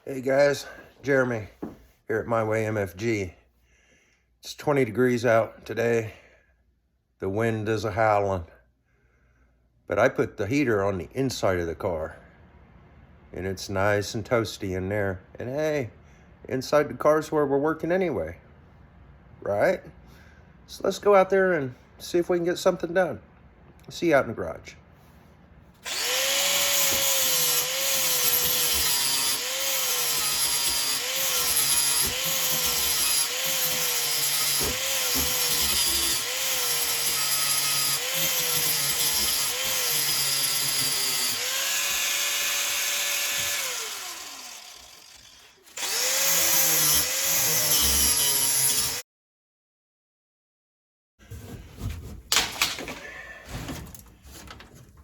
Hey guys, Jeremy here at My Way MFG. It's 20 degrees out today. The wind is a-howling. But I put the heater on the inside of the car. And it's nice and toasty in there. And hey, inside the car's where we're working anyway. Right? So let's go out there and see if we can get something done. See you out in the garage.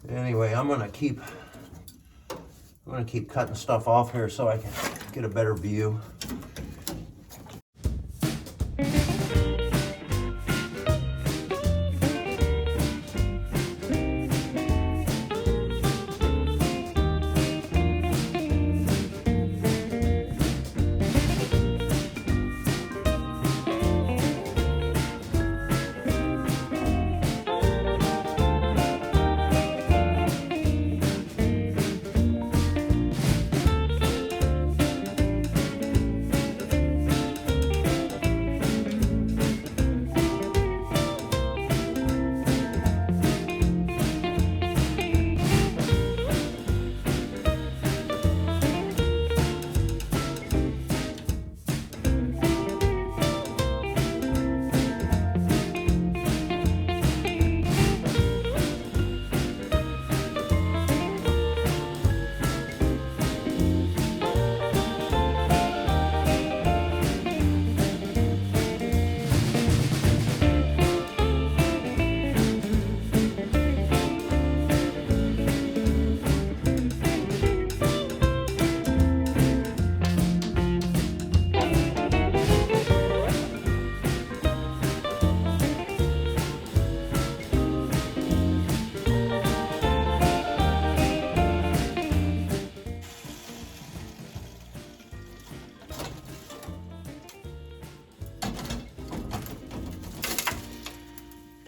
Anyway, I'm gonna keep cutting stuff off here so I can get a better view.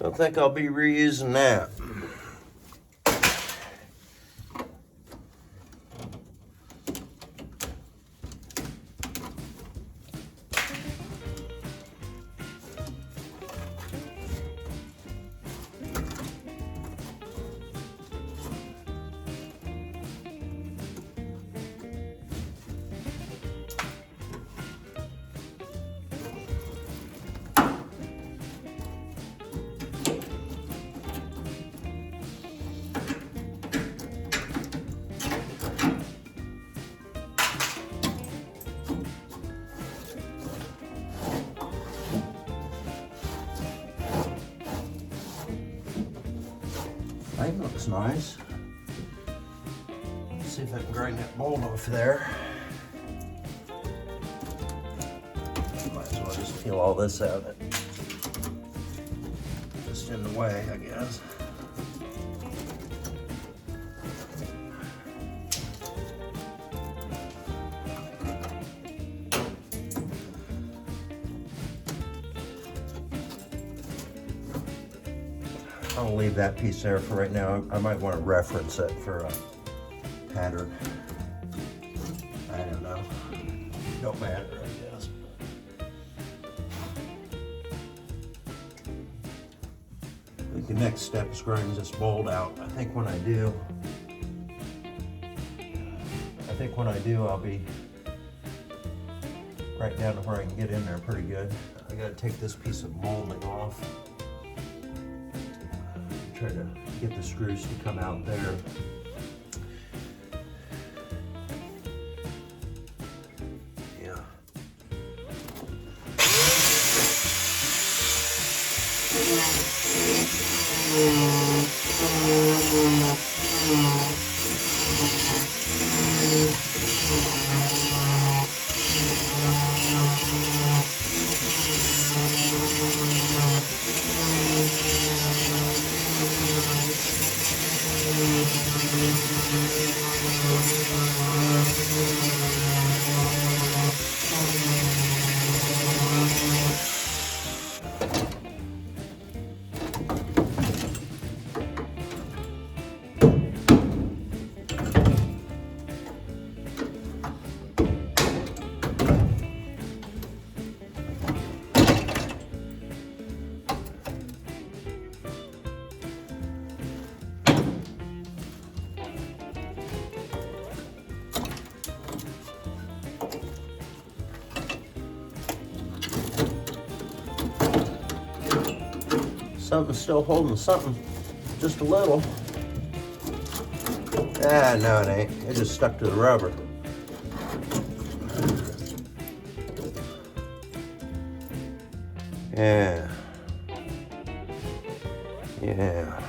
Don't think I'll be reusing that. That looks nice. Let's see if I can grind that bolt off there. Might as well just peel all this out. Just in the way, I guess. I'll leave that piece there for right now. I might want to reference it for a pattern. I don't know. Don't matter, I guess. I think the next step is grinding this bolt out. I think when I do, I'll be right down to where I can get in there pretty good. I gotta take this piece of molding off. Try to get the screws to come out there. Yeah. something's still holding something just a little. Ah, no it ain't. It just stuck to the rubber. Yeah. Yeah.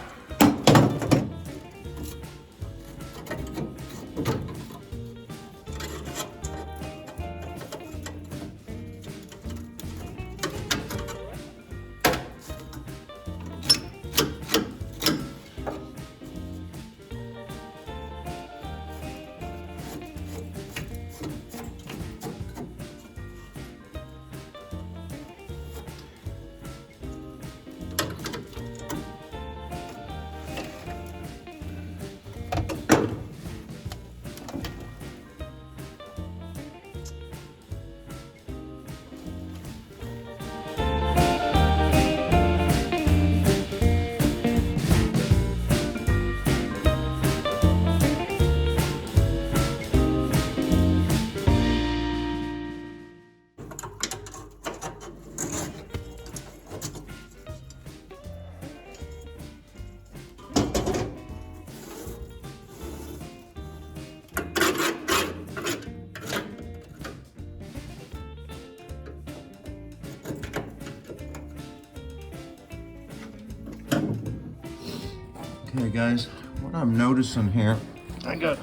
Okay guys, what I'm noticing here, I got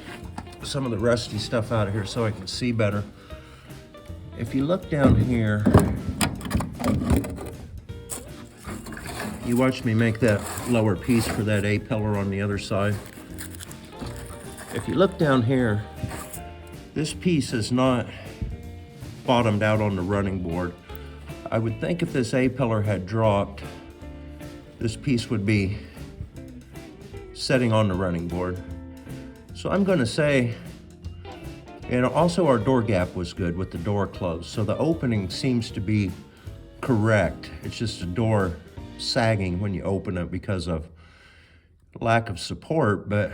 some of the rusty stuff out of here so I can see better. If you look down here, you watch me make that lower piece for that A-pillar on the other side. If you look down here, this piece is not bottomed out on the running board. I would think if this A-pillar had dropped, this piece would be setting on the running board. So I'm gonna say, and also our door gap was good with the door closed. So the opening seems to be correct. It's just the door sagging when you open it because of lack of support, but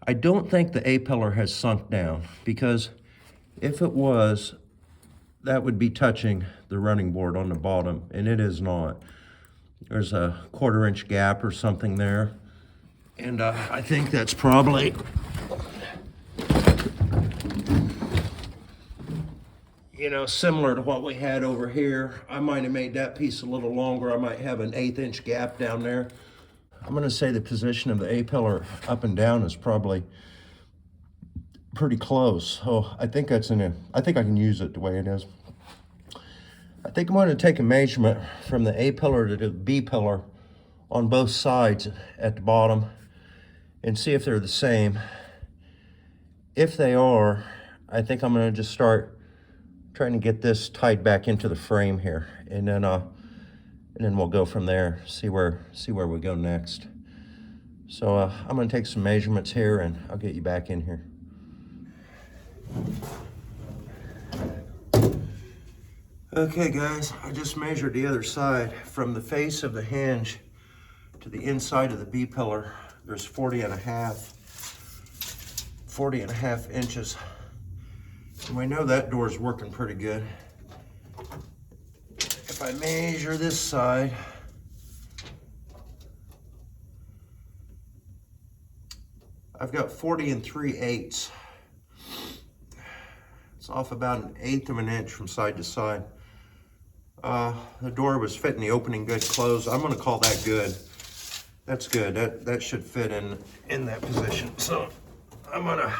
I don't think the A-pillar has sunk down, because if it was, that would be touching the running board on the bottom, and it is not. There's a 1/4 inch gap or something there. And I think that's probably, you know, similar to what we had over here. I might have made that piece a little longer. I might have an 1/8 inch gap down there. I'm gonna say the position of the A-pillar up and down is probably pretty close. So I think that's I think I can use it the way it is. I think I'm gonna take a measurement from the A-pillar to the B-pillar on both sides at the bottom and see if they're the same. If they are, I think I'm gonna just start trying to get this tied back into the frame here, and then we'll go from there, see where we go next. So I'm gonna take some measurements here and I'll get you back in here. Okay guys, I just measured the other side from the face of the hinge to the inside of the B-pillar. There's 40 and a half inches. And we know that door's working pretty good. If I measure this side, I've got 40 3/8. It's off about 1/8 of an inch from side to side. The door was fitting the opening good closed. I'm gonna call that good. That's good. That should fit in that position. So I'm gonna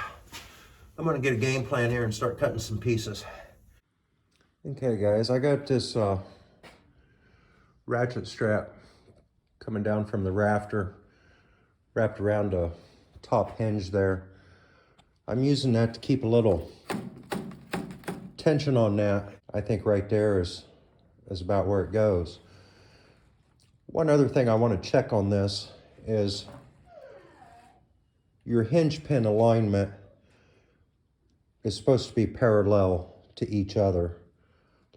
get a game plan here and start cutting some pieces. Okay guys, I got this ratchet strap coming down from the rafter, wrapped around the top hinge there. I'm using that to keep a little tension on that. I think right there is about where it goes. One other thing I want to check on this is your hinge pin alignment is supposed to be parallel to each other.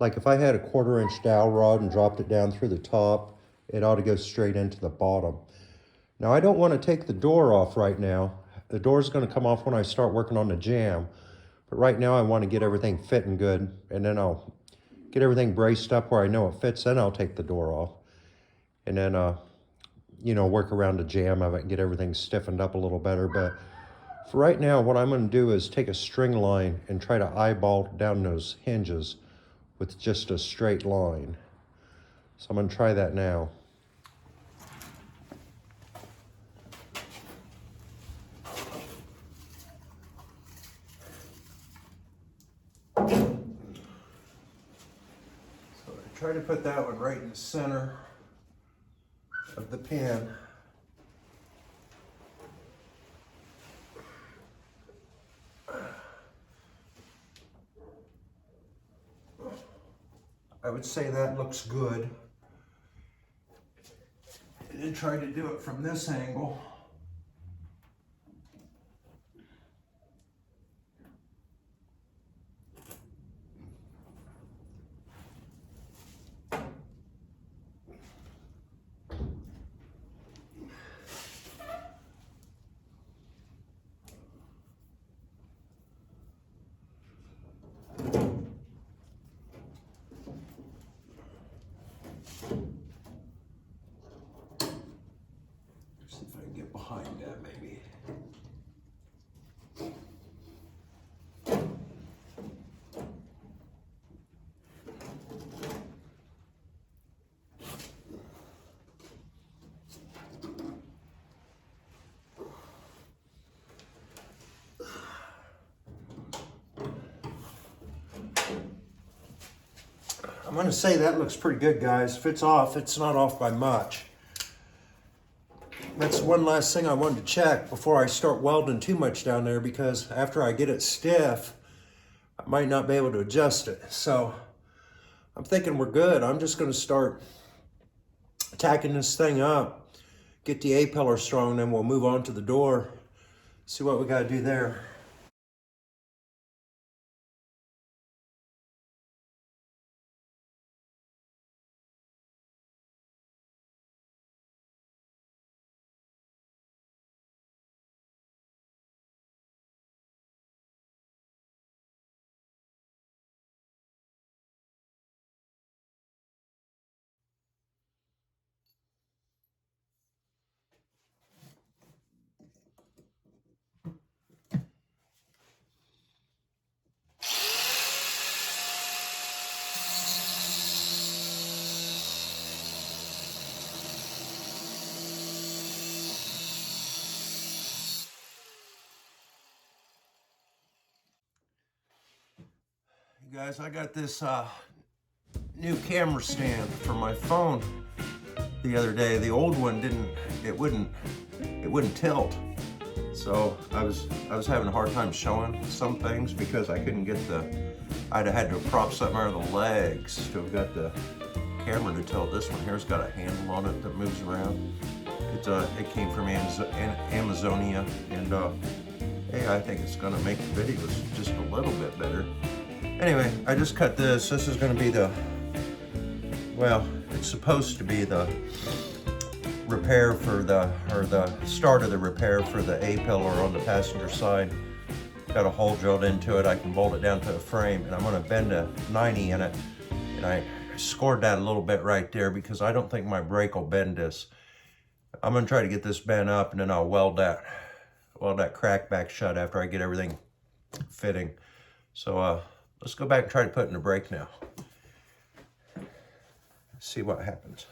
Like if I had a 1/4 inch dowel rod and dropped it down through the top, it ought to go straight into the bottom. Now I don't want to take the door off right now. The door's going to come off when I start working on the jamb. But right now I want to get everything fitting good, and then I'll get everything braced up where I know it fits, then I'll take the door off. and then, you know, work around the jam of it and get everything stiffened up a little better. But for right now, what I'm going to do is take a string line and try to eyeball down those hinges with just a straight line. So I'm going to try that now. So I try to put that one right in the center of the pin. I would say that looks good. And then try to do it from this angle. See if I can get behind that maybe. I'm going to say that looks pretty good, guys. If it's off, it's not off by much. That's one last thing I wanted to check before I start welding too much down there, because after I get it stiff, I might not be able to adjust it. So I'm thinking we're good. I'm just going to start tacking this thing up, get the A-pillar strong, then we'll move on to the door, see what we got to do there. You guys, I got this new camera stand for my phone the other day. The old one wouldn't tilt. So I was having a hard time showing some things because I couldn't get I'd have had to prop something out of the legs to have got the camera to tilt. This one here's got a handle on it that moves around. It came from Amazonia, and hey, I think it's gonna make the videos just a little bit better. Anyway, I just cut this. This is gonna be well, it's supposed to be the repair for the start of the repair for the A-pillar on the passenger side. Got a hole drilled into it. I can bolt it down to the frame, and I'm gonna bend a 90 in it. And I scored that a little bit right there because I don't think my brake will bend this. I'm gonna try to get this bent up, and then I'll weld that crack back shut after I get everything fitting. So let's go back and try to put in the brake now. See what happens.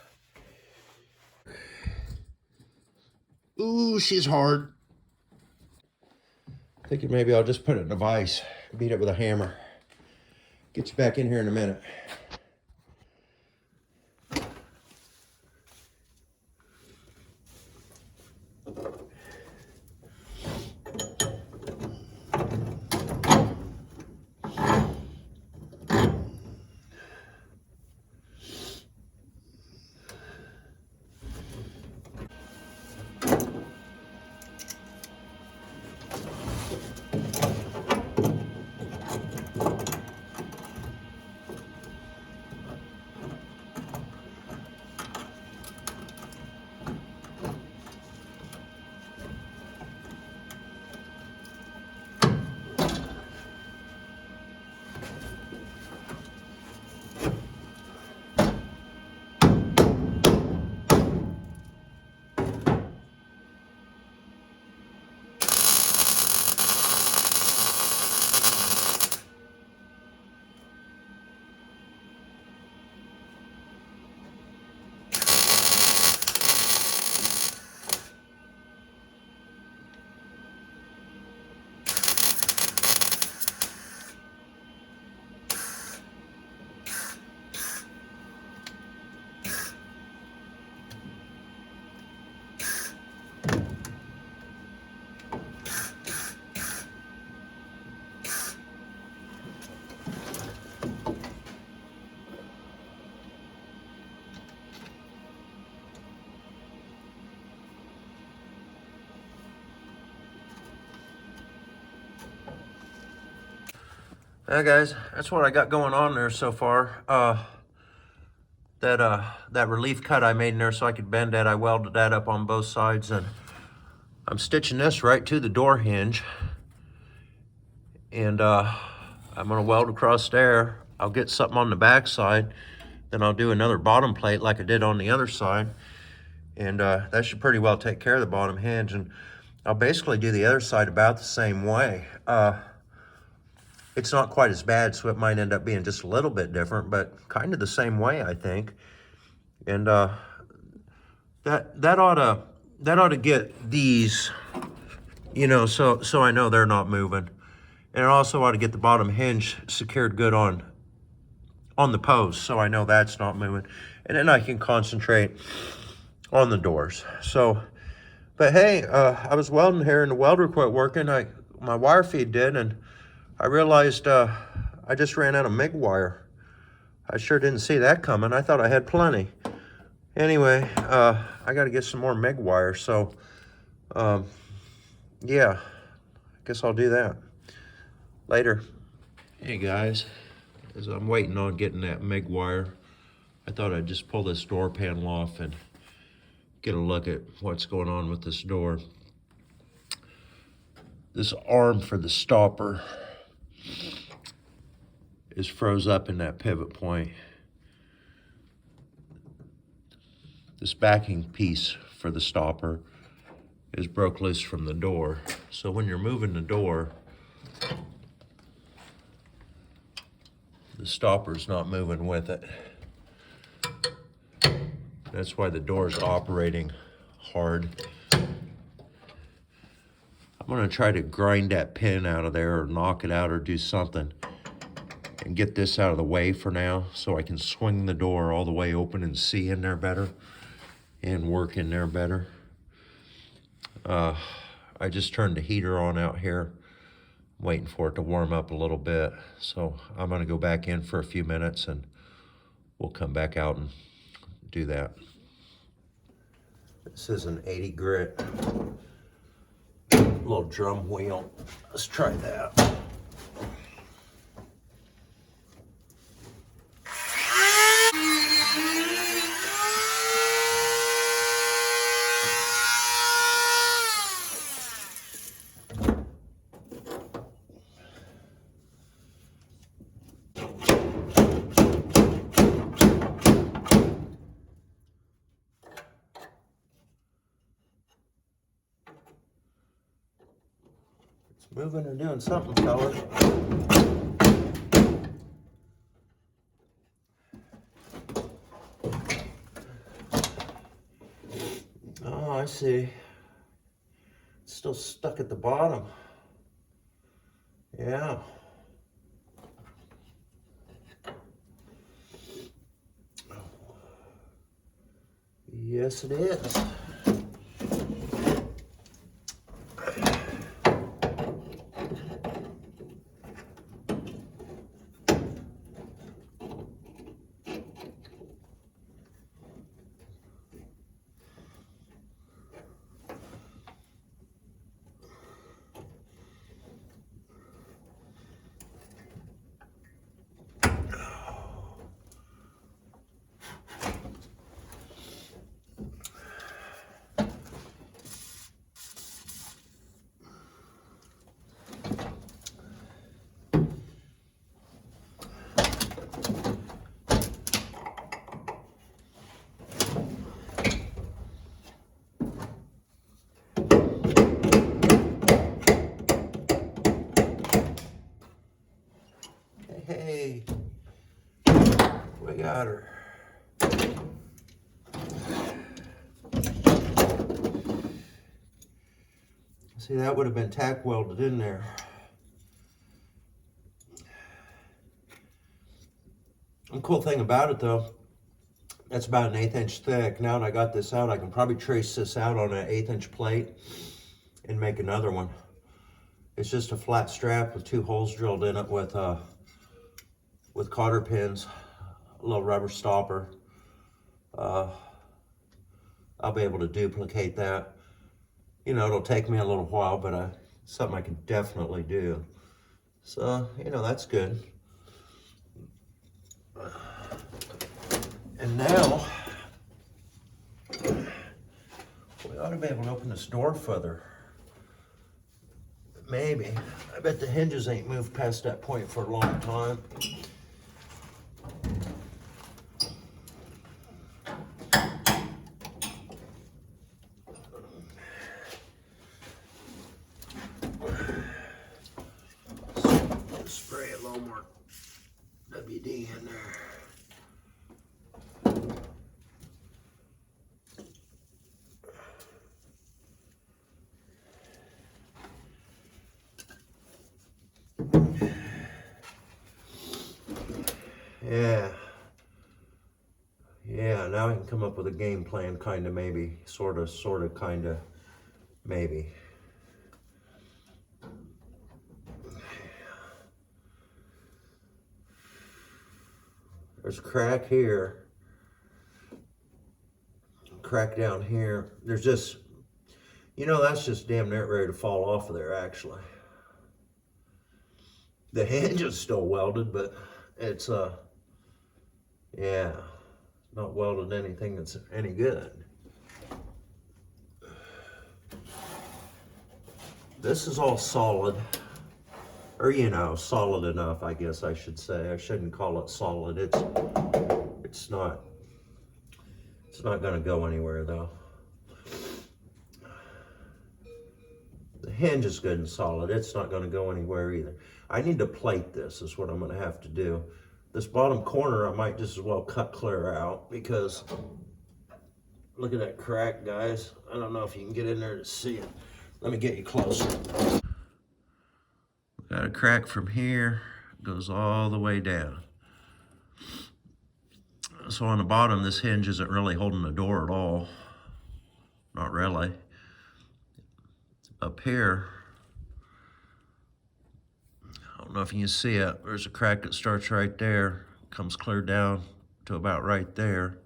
Ooh, she's hard. Thinking maybe I'll just put it in a vise, beat it with a hammer. Get you back in here in a minute. Yeah, guys, that's what I got going on there so far. That relief cut I made in there so I could bend that, I welded that up on both sides, and I'm stitching this right to the door hinge. And I'm gonna weld across there. I'll get something on the back side, then I'll do another bottom plate like I did on the other side. And that should pretty well take care of the bottom hinge. And I'll basically do the other side about the same way. It's not quite as bad, so it might end up being just a little bit different, but kind of the same way, I think. And that ought to get these, you know, so I know they're not moving. And it also ought to get the bottom hinge secured good on the post, so I know that's not moving. And then I can concentrate on the doors. So, but hey, I was welding here and the welder quit working. My wire feed did, and I realized I just ran out of MIG wire. I sure didn't see that coming. I thought I had plenty. Anyway, I got to get some more MIG wire. So, yeah, I guess I'll do that later. Hey guys, as I'm waiting on getting that MIG wire, I thought I'd just pull this door panel off and get a look at what's going on with this door. This arm for the stopper is froze up in that pivot point. This backing piece for the stopper is broke loose from the door. So when you're moving the door, the stopper's not moving with it. That's why the door's operating hard. I'm gonna try to grind that pin out of there or knock it out or do something and get this out of the way for now so I can swing the door all the way open and see in there better and work in there better. I just turned the heater on out here, waiting for it to warm up a little bit. So I'm gonna go back in for a few minutes and we'll come back out and do that. This is an 80 grit little drum wheel. Let's try that. It's moving and doing something, fellas. Oh, I see. It's still stuck at the bottom. Yeah. Yes, it is. Hey, we got her. See, that would have been tack welded in there. The cool thing about it though, that's about an 1/8 inch thick. Now that I got this out, I can probably trace this out on an 1/8 inch plate and make another one. It's just a flat strap with 2 holes drilled in it with cotter pins, a little rubber stopper. I'll be able to duplicate that. You know, it'll take me a little while, but something I can definitely do. So, you know, that's good. And now, we ought to be able to open this door further. Maybe. I bet the hinges ain't moved past that point for a long time. Spray a little more WD in there. Yeah. Yeah, now I can come up with a game plan, kind of, maybe. Sort of, kind of, maybe. There's a crack here. Crack down here. There's just, you know, that's just damn near ready to fall off of there, actually. The hinge is still welded, but it's, yeah, not welded anything that's any good. This is all solid, or, you know, solid enough, I guess I should say. I shouldn't call it solid. It's not going to go anywhere, though. The hinge is good and solid. It's not going to go anywhere either. I need to plate this, is what I'm going to have to do. This bottom corner, I might just as well cut clear out, because look at that crack, guys. I don't know if you can get in there to see it. Let me get you closer. Got a crack from here, goes all the way down. So on the bottom, this hinge isn't really holding the door at all. Not really. Up here, I don't know if you can see it. There's a crack that starts right there, comes clear down to about right there.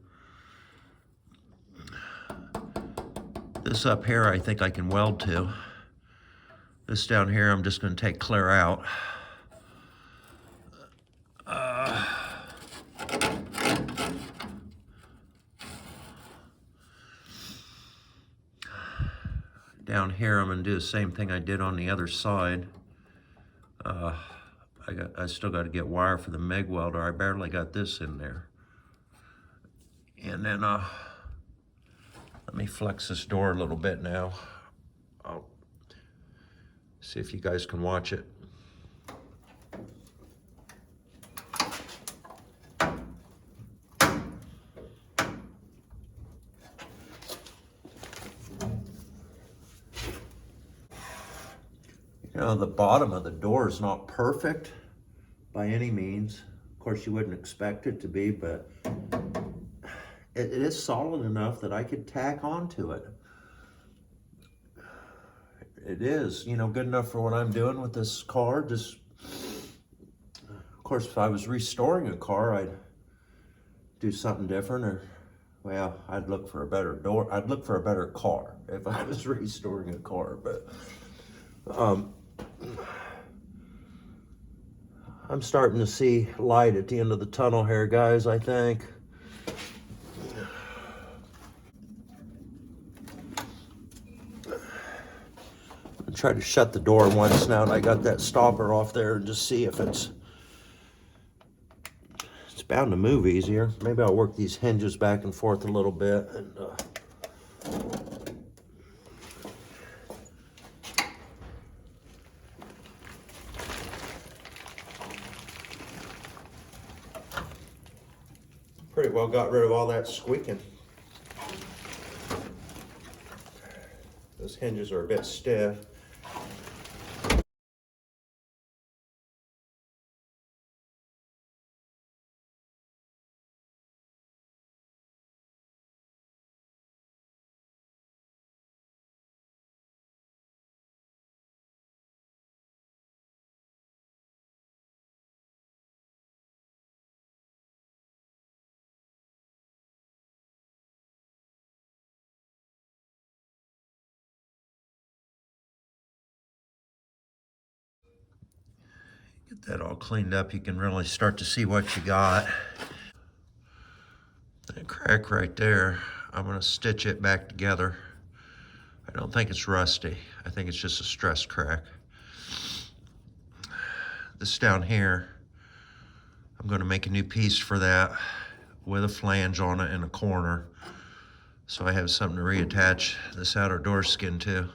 This up here, I think I can weld to. This down here, I'm just going to take clear out. Down here, I'm going to do the same thing I did on the other side. I still got to get wire for the MIG welder. I barely got this in there. And then let me flex this door a little bit now. I'll see if you guys can watch it. You know, the bottom of the door is not perfect by any means. Of course, you wouldn't expect it to be, but it is solid enough that I could tack onto it. It is, you know, good enough for what I'm doing with this car. Just, of course, if I was restoring a car, I'd do something different, or, well, I'd look for a better door. I'd look for a better car if I was restoring a car, but I'm starting to see light at the end of the tunnel here, guys, I think. I'll try to shut the door once now that I got that stopper off there, and just see if it's bound to move easier. Maybe I'll work these hinges back and forth a little bit, and pretty well got rid of all that squeaking. Those hinges are a bit stiff. Get that all cleaned up, you can really start to see what you got. That crack right there, I'm gonna stitch it back together. I don't think it's rusty. I think it's just a stress crack. This down here, I'm gonna make a new piece for that with a flange on it in a corner. So I have something to reattach this outer door skin to.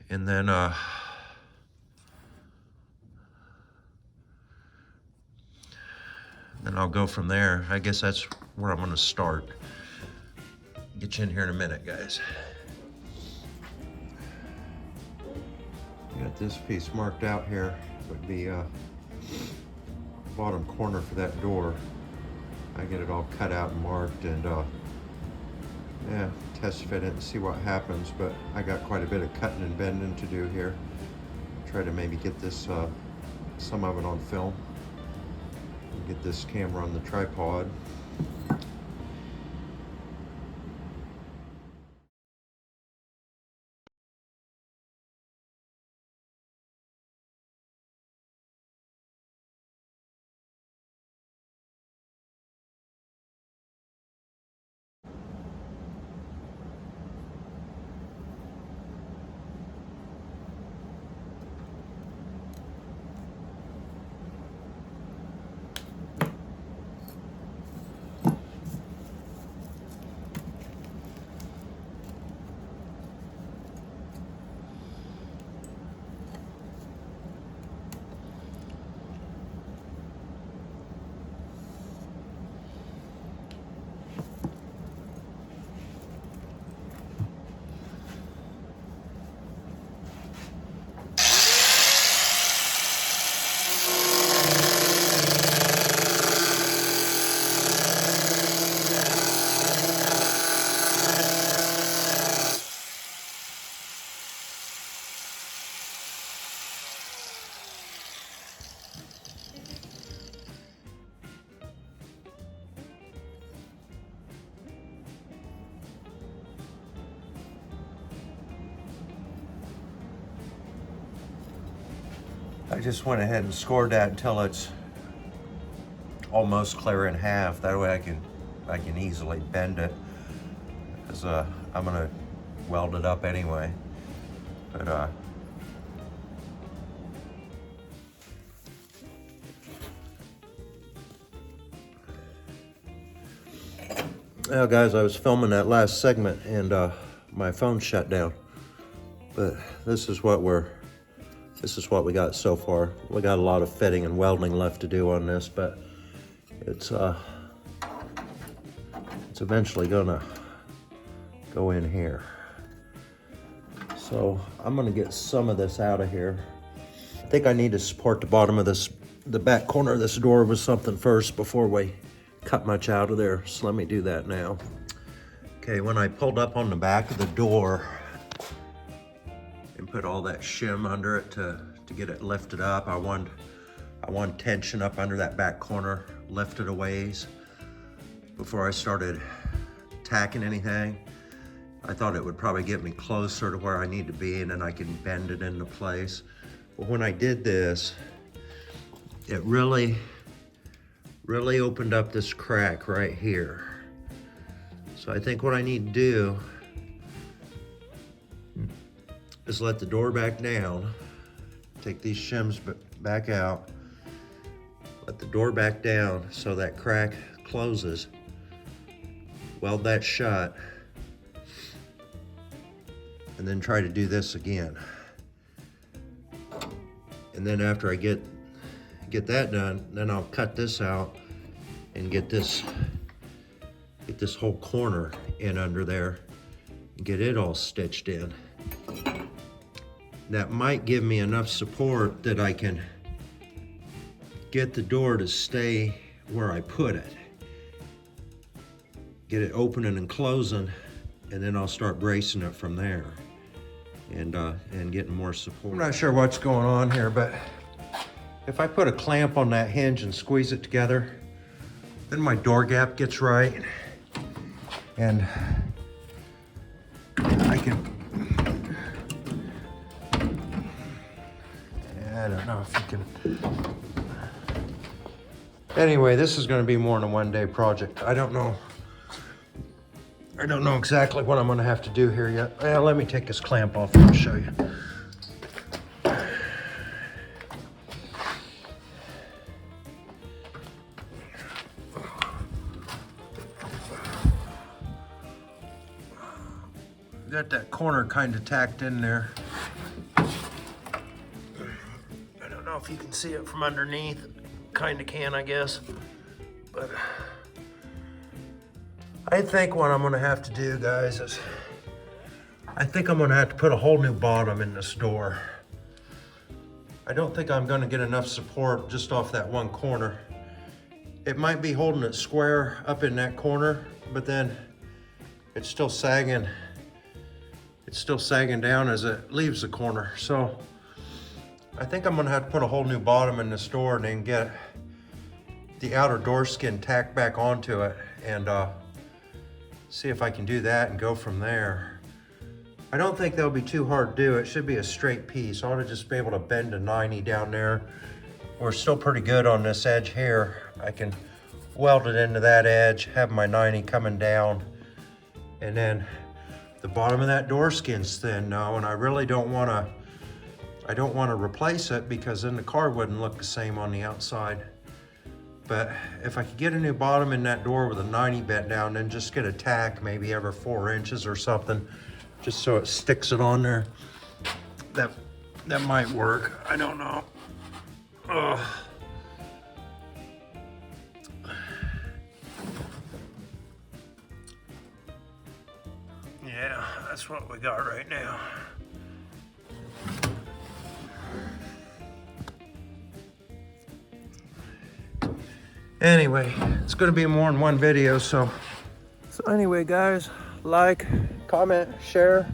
And then I'll go from there. I guess that's where I'm gonna start. Get you in here in a minute, guys. Got this piece marked out here. Would be bottom corner for that door. I get it all cut out and marked, and yeah, test fit it and see what happens. But I got quite a bit of cutting and bending to do here. Try to maybe get this some of it on film. Get this camera on the tripod. I just went ahead and scored that until it's almost clear in half. That way I can easily bend it, because I'm gonna weld it up anyway. But well, guys, I was filming that last segment and my phone shut down. But this is what we got so far. We got a lot of fitting and welding left to do on this, but it's eventually gonna go in here. So I'm gonna get some of this out of here. I think I need to support the bottom of the back corner of this door with something first before we cut much out of there. So let me do that now. Okay, when I pulled up on the back of the door and put all that shim under it to get it lifted up, I want tension up under that back corner, lifted a ways before I started tacking anything. I thought it would probably get me closer to where I need to be, and then I can bend it into place. But when I did this, it really opened up this crack right here. So I think what I need to do is let the door back down, take these shims back out, let the door back down so that crack closes, weld that shut, and then try to do this again. And then after I get that done, then I'll cut this out and get this whole corner in under there and get it all stitched in. That might give me enough support that I can get the door to stay where I put it. Get it opening and closing, and then I'll start bracing it from there and getting more support. I'm not sure what's going on here, but if I put a clamp on that hinge and squeeze it together, then my door gap gets right, and I can, yeah, don't know if you can. Anyway, this is going to be more than a one-day project. I don't know exactly what I'm going to have to do here yet. Well, let me take this clamp off and I'll show you. Got that corner kind of tacked in there. I don't know if you can see it from underneath. Kind of can, I guess. But I think what I'm gonna have to do, guys, is I think I'm gonna have to put a whole new bottom in this door. I don't think I'm gonna get enough support just off that one corner. It might be holding it square up in that corner, but then it's still sagging. It's still sagging down as it leaves the corner. So I think I'm gonna have to put a whole new bottom in this door and then get the outer door skin tacked back onto it and see if I can do that and go from there. I don't think that'll be too hard to do. It should be a straight piece. I ought to just be able to bend a 90 down there. We're still pretty good on this edge here. I can weld it into that edge, have my 90 coming down, and then the bottom of that door skin's thin now, and I really don't want to replace it because then the car wouldn't look the same on the outside. But if I could get a new bottom in that door with a 90 bent down, then just get a tack maybe every 4 inches or something, just so it sticks it on there, that might work. I don't know. Ugh. Yeah, that's what we got right now. Anyway, it's gonna be more than one video, so anyway, guys, like, comment, share,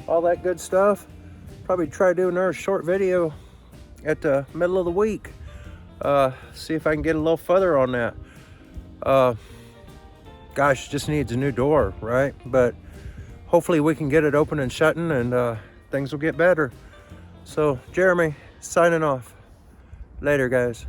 all that good stuff. Probably try doing another short video at the middle of the week. See if I can get a little further on that. Gosh, just needs a new door, right? But hopefully we can get it open and shutting and things will get better. So Jeremy, signing off. Later, guys.